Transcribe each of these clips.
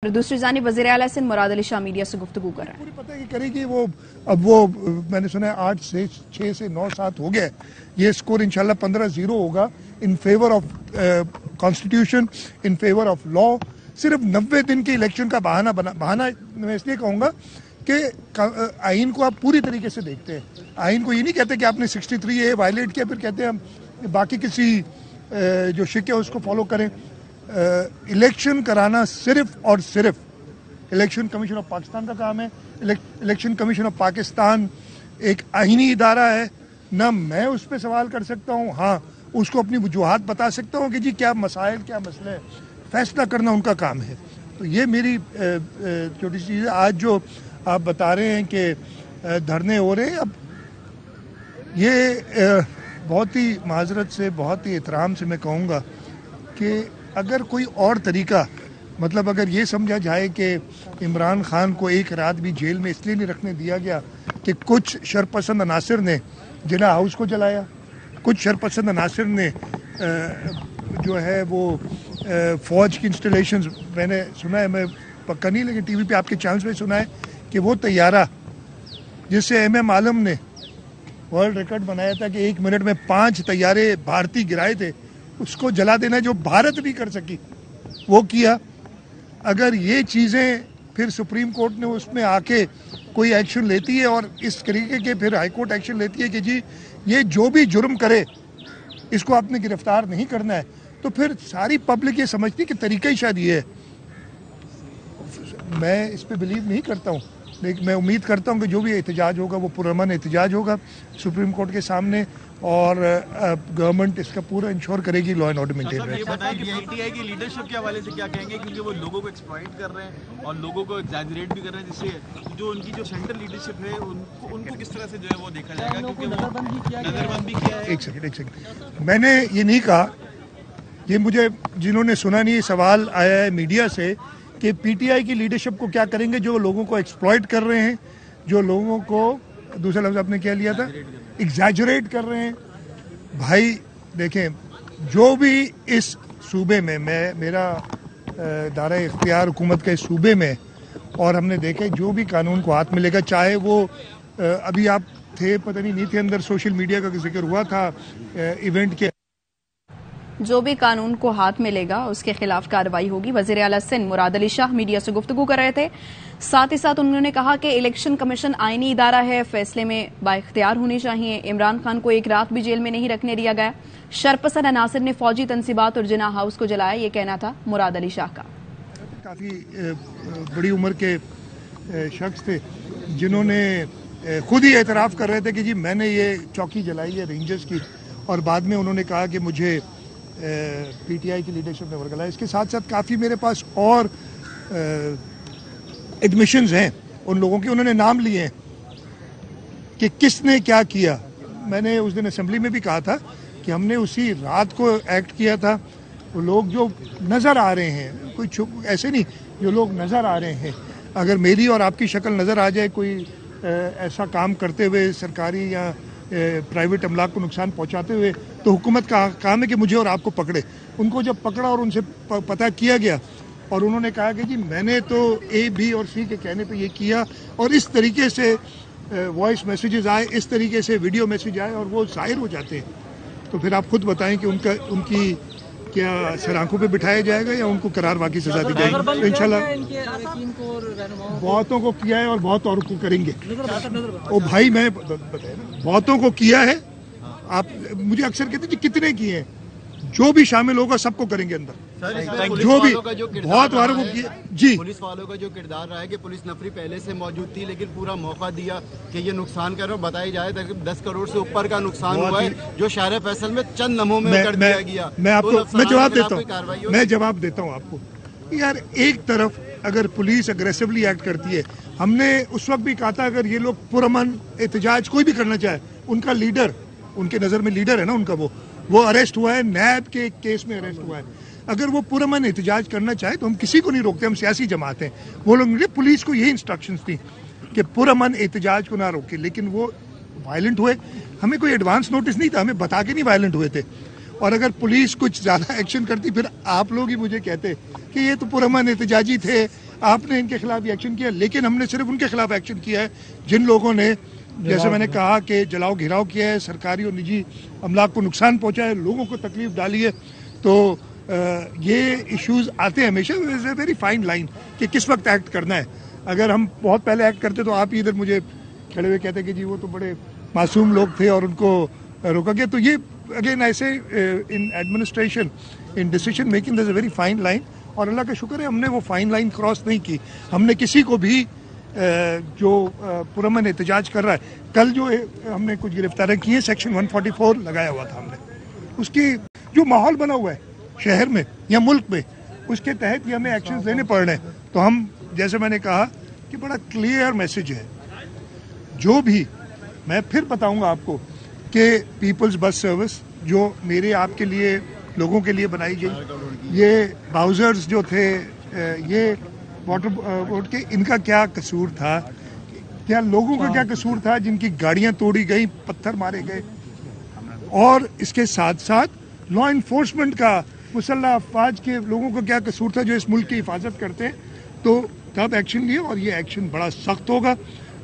दूसरी जानिब वज़ीर आला सिंध मुराद अली शाह मीडिया से गुफ्तगू कर रहे हैं। पूरी पता है कि करेगी वो मैंने सुना है 8 से 6 से 9-7 हो गया। ये स्कोर इंशाल्लाह 15-0 होगा in favour of constitution, in favour of law. सिर्फ 90 दिन के इलेक्शन का बहाना मैं इसलिए कहूँगा कि आइन को आप पूरी तरीके से देखते हैं। आइन को ये नहीं कहते कि आपने 63A वायलेट किया फिर कहते हैं हम बाकी किसी जो शिक है उसको फॉलो करें। इलेक्शन कराना सिर्फ और सिर्फ इलेक्शन कमीशन ऑफ पाकिस्तान का काम है। इलेक्शन कमीशन ऑफ पाकिस्तान एक आईनी इदारा है, ना मैं उस पर सवाल कर सकता हूँ। हाँ, उसको अपनी वजूहात बता सकता हूँ कि जी क्या मसाइल क्या मसले हैं, फैसला करना उनका काम है। तो ये मेरी छोटी सी चीज़ है। आज जो आप बता रहे हैं कि धरने हो रहे हैं, अब ये बहुत ही माजरत से बहुत ही एहतराम से मैं कहूँगा कि अगर कोई और तरीका, मतलब अगर ये समझा जाए कि इमरान खान को एक रात भी जेल में इसलिए नहीं रखने दिया गया कि कुछ शरपसंद अनासिर ने जिला हाउस को जलाया, कुछ शरपसंद अनासिर ने जो है वो फ़ौज की इंस्टॉलेशंस, मैंने सुना है, मैं पक्का नहीं लेकिन टीवी पे आपके चैनल्स में सुना है कि वो तैयारा जिससे MM आलम ने वर्ल्ड रिकॉर्ड बनाया था कि 1 मिनट में 5 तैयारे भारतीय गिराए थे, उसको जला देना जो भारत नहीं कर सकी वो किया। अगर ये चीज़ें फिर सुप्रीम कोर्ट ने उसमें आके कोई एक्शन लेती है और इस तरीके के फिर हाई कोर्ट एक्शन लेती है कि जी ये जो भी जुर्म करे इसको आपने गिरफ्तार नहीं करना है, तो फिर सारी पब्लिक ये समझती है कि तरीका ही शायद ये है। मैं इस पर बिलीव नहीं करता हूँ, लेकिन मैं उम्मीद करता हूँ कि जो भी एहतजाज होगा वो पुरअमन एहतजाज होगा सुप्रीम कोर्ट के सामने और गवर्नमेंट इसका पूरा इंश्योर करेगी लॉ एंड ऑर्डर मेंटेन रहेगा। ये बताएं कि पीटीआई की लीडरशिप के हवाले से क्या कहेंगे, क्योंकि वो लोगों को एक्सप्लॉइट कर रहे हैं और लोगों को एग्जैजरेट भी कर रहे हैं, जिससे जो उनकी जो सेंट्रल लीडरशिप है उनको किस तरह से जो है वो देखा जाएगा, क्योंकि नजरबंद भी किया है। एक सेकंड, मैंने ये नहीं कहा, ये मुझे जिन्होंने सुना नहीं सवाल आया है मीडिया से कि पीटीआई की लीडरशिप को क्या करेंगे जो लोगों को एक्सप्लॉइट कर रहे हैं, जो लोगों को, दूसरा लफ्ज़ आपने क्या लिया था, एग्जैजरेट कर रहे हैं। भाई देखें, जो भी इस सूबे में मेरा दायरा इख्तियार हुकूमत के सूबे में, और हमने देखे जो भी कानून को हाथ मिलेगा, चाहे वो अभी आप थे पता नहीं थे अंदर, सोशल मीडिया का जिक्र हुआ था इवेंट के, जो भी कानून को हाथ मिलेगा उसके खिलाफ कार्रवाई होगी। वज़ीर आला सिंध मुराद अली शाह मीडिया से गुफ्तगू कर रहे थे। साथ ही साथ उन्होंने कहा कि इलेक्शन कमीशन आईनी इदारा है, फैसले में बाइख्तियार होने चाहिए। इमरान खान को एक रात भी जेल में नहीं रखने दिया गया। शरपसंद अनासिर ने फौजी तनसीबात और जिना हाउस को जलाया, ये कहना था मुराद अली शाह का। काफ़ी बड़ी उम्र के शख्स थे जिन्होंने खुद ही एतराफ़ कर रहे थे कि जी मैंने ये चौकी जलाई है रेंजर्स की, और बाद में उन्होंने कहा कि मुझे पीटीआई की लीडरशिप ने वर्गला। इसके साथ साथ काफ़ी मेरे पास और एडमिशंस हैं उन लोगों के, उन्होंने नाम लिए हैं कि किसने क्या किया। मैंने उस दिन असेंबली में भी कहा था कि हमने उसी रात को एक्ट किया था। वो लोग जो नज़र आ रहे हैं, कोई ऐसे नहीं, जो लोग नज़र आ रहे हैं, अगर मेरी और आपकी शक्ल नज़र आ जाए कोई ऐसा काम करते हुए सरकारी या प्राइवेट अमलाक को नुकसान पहुंचाते हुए, तो हुकूमत का काम है कि मुझे और आपको पकड़े। उनको जब पकड़ा और उनसे पता किया गया और उन्होंने कहा कि जी मैंने तो A, B और C के कहने पे ये किया, और इस तरीके से वॉइस मैसेजेस आए, इस तरीके से वीडियो मैसेज आए और वो ज़ाहिर हो जाते हैं, तो फिर आप खुद बताएं कि उनकी क्या सर आंखों पे बिठाया जाएगा या उनको करार वाकई सजा दी जाएगी। तो इंशाल्लाह बहुतों को किया है और बहुत और को करेंगे। ओ भाई, मैं बताया ना, बहुतों को किया है। आप मुझे अक्सर कहते हैं कितने किए हैं, जो भी शामिल होगा सबको करेंगे अंदर, जो भी बहुत बारों को किया। जी, पुलिस वालों का जो किरदार रहा है कि पुलिस नफरी पहले से मौजूद थी, लेकिन पूरा मौका दिया कि ये नुकसान कर रहा है। बताई जाए तो 10 करोड़ से ऊपर का नुकसान हुआ है, जो शहर फैसल में चंद लम्हों में कर दिया गया। मैं जवाब देता हूँ आपको। यार, एक तरफ अगर पुलिस अग्रेसिवली एक्ट करती है, हमने उस वक्त भी कहा था अगर ये लोग पुरअमन एहतजाज कोई भी करना चाहे, उनका लीडर, उनके नज़र में लीडर है ना उनका, वो अरेस्ट हुआ है, नैब के केस में अरेस्ट हुआ है। अगर वो पुरअमन एहतजाज करना चाहे तो हम किसी को नहीं रोकते, हम सियासी जमात हैं। वो लोग, पुलिस को यही इंस्ट्रक्शंस थी कि पुरअमन एहतजाज को ना रोके, लेकिन वो वायलेंट हुए। हमें कोई एडवांस नोटिस नहीं था, हमें बता के नहीं वायलेंट हुए थे। और अगर पुलिस कुछ ज़्यादा एक्शन करती फिर आप लोग ही मुझे कहते कि ये तो पुरअमन एहतजाजी थे, آپ نے ان کے خلاف بھی ایکشن کیا، لیکن ہم نے صرف ان کے خلاف ایکشن کیا ہے جن لوگوں نے جیسے میں نے کہا کہ جلاؤ گھیراؤ کیا ہے، سرکاری اور نجی املاک کو نقصان پہنچا ہے، لوگوں کو تکلیف ڈالی ہے. تو یہ ایشوز آتے ہیں ہمیشہ. It's a very fine line کہ کس وقت ایکٹ کرنا ہے. اگر ہم بہت پہلے ایکٹ کرتے تو آپ ہی ادھر مجھے کھڑے ہوئے کہتے کہ جی وہ تو بڑے معصوم لوگ تھے اور ان کو روکا گیا. تو یہ اگین ایسے in administration in decision making there is a very fine line, اور اللہ کا شکر ہے ہم نے وہ فائن لائن کراس نہیں کی. ہم نے کسی کو بھی جو پرامن احتجاج کر رہا ہے، کل جو ہم نے کچھ گرفتاریاں کی ہیں سیکشن 144 لگایا ہوا تھا ہم نے، اس کی جو ماحول بنا ہوا ہے شہر میں یا ملک میں اس کے تحت یہ ہمیں ایکشنز لینے پڑ رہے ہیں. تو ہم جیسے میں نے کہا کہ بڑا کلیئر میسج ہے. جو بھی میں پھر بتاؤں گا آپ کو کہ پیپلز بس سروس جو میرے آپ کے لیے لوگوں کے لیے بنائی گئی، یہ باؤزرز جو تھے، یہ واٹر بورڈ کے، ان کا کیا قصور تھا؟ کیا لوگوں کا کیا قصور تھا جن کی گاڑیاں توڑی گئی، پتھر مارے گئے؟ اور اس کے ساتھ ساتھ لا انفورسمنٹ کا، مسلح افواج کے لوگوں کا کیا قصور تھا جو اس ملک کی حفاظت کرتے ہیں؟ تو تب ایکشن لیے اور یہ ایکشن بڑا سخت ہوگا.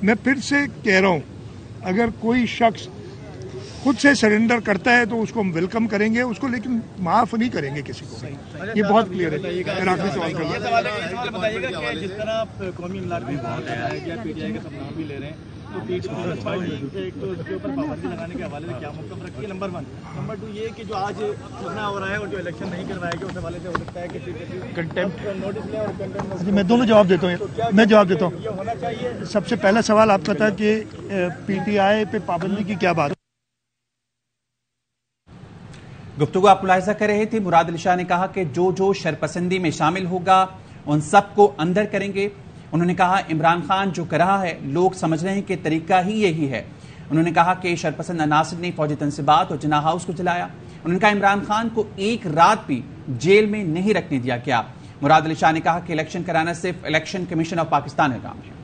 میں پھر سے کہہ رہا ہوں، اگر کوئی شخص خود سے سرنڈر کرتا ہے تو اس کو ہم ویلکم کریں گے اس کو، لیکن معاف نہیں کریں گے کسی کو. یہ بہت کلیئر ہے. آخری سوال یہ سوال بتائیے گا کہ جس طرح قومی املاک بھی بہت ہے یا پی ٹی آئی کا سب نام بھی لے رہے ہیں، تو پیپلز پارٹی ایک تو اس کے اوپر پابندی لگانے کے حوالے سے کیا موقف رکھتی ہے؟ نمبر 1. نمبر 2 یہ کہ جو آج دھرنا ہو رہا ہے اور جو الیکشن نہیں کروایا گیا اس حوالے سے ہو سکتا ہے کہ کنٹمپٹ نوٹس لیں اور کنٹمپٹ. میں دونوں جواب دیتا ہوں. میں جواب دیتا ہوں. یہ ہونا چاہیے. سب سے پہلا سوال آپ کا تھا کہ پی ٹی آئی پہ پابندی کی کیا بات؟ گفتگو آپ ملاحظہ کر رہے تھے. مراد علی شاہ نے کہا کہ جو شرپسندی میں شامل ہوگا ان سب کو اندر کریں گے. انہوں نے کہا عمران خان جو کر رہا ہے لوگ سمجھ رہے ہیں کہ طریقہ ہی یہی ہے. انہوں نے کہا کہ شرپسند عناصر نے فوجی تنصیبات اور جناح ہاؤس کو جلایا. انہوں نے کہا عمران خان کو ایک رات بھی جیل میں نہیں رکھنے دیا گیا. مراد علی شاہ نے کہا کہ الیکشن کرانا صرف الیکشن کمیشن آف پاکستان کا کام ہے.